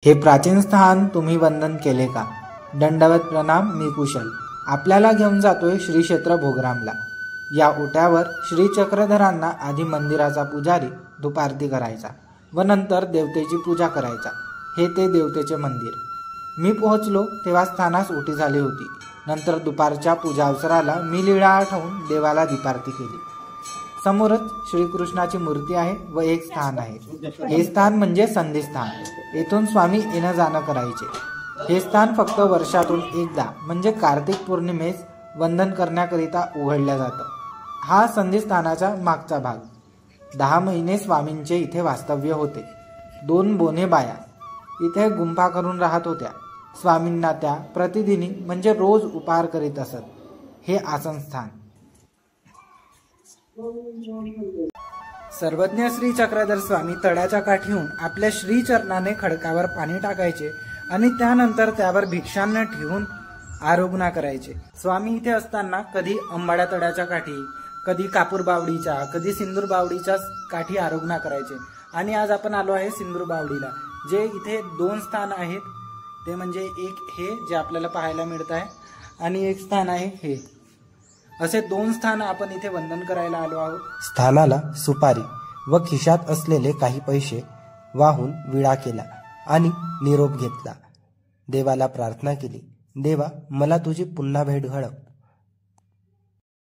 हे प्राचीन स्थान तुम्ही वंदन केले का? दंडवत प्रणाम, मी कुशल. आपल्याला घेऊन जातोय श्री क्षेत्र भोगरामला. या ओट्यावर श्री चक्रधरांना आधी मंदिराचा पुजारी धूपारती करायचा व नंतर देवतेची पूजा करायचा. हे ते देवतेचे मंदिर. मी पोहोचलो तेव्हा स्थानास ओटी झाली होती. नंतर दुपारच्या पूजा अवसराला मी लीळा आठवून देवाला दीपारती केली. समोरच श्रीकृष्णाची मूर्ती आहे व एक स्थान आहे. हे स्थान म्हणजे संधिस्थान. येथून स्वामी येणं जाणं करायचे. हे स्थान फक्त वर्षातून एकदा म्हणजे कार्तिक पौर्णिमेस वंदन करण्याकरिता उघडलं जातं. हा संधिस्थानाचा मागचा भाग. 10 महिने स्वामींचे इथे वास्तव्य होते. 2 बोने बाया इथे गुंफा करून राहत होत्या. स्वामींना त्या प्रतिदिनी म्हणजे रोज उपहार करीत असत. हे आसनस्थान. सर्वज्ञ श्री चक्रधर स्वामी तळ्याच्या काठीहून आपल्या श्री चरणाने खडकावर पाणी टाकायचे आणि त्यानंतर त्यावर भिक्षांना ठेवून आरोग्य करायचे. स्वामी इथे असताना कधी अंबाड्या तळ्याच्या काठी, कधी कापूर बावडीच्या, कधी सिंदूर बावडीच्या काठी आरोग्य करायचे. आणि आज आपण आलो आहे सिंदूर बावडीला, जे इथे 2 स्थान आहेत. ते म्हणजे एक हे जे आपल्याला पाहायला मिळत आहे आणि एक स्थान आहे हे. असे 2 स्थान आपण इथे वंदन करायला आलो आहोत. स्थानाला सुपारी व खिशात असलेले काही पैसे वाहून विडा केला आणि निरोप घेतला. देवाला प्रार्थना केली, देवा मला तुझी पुन्हा भेट घडव.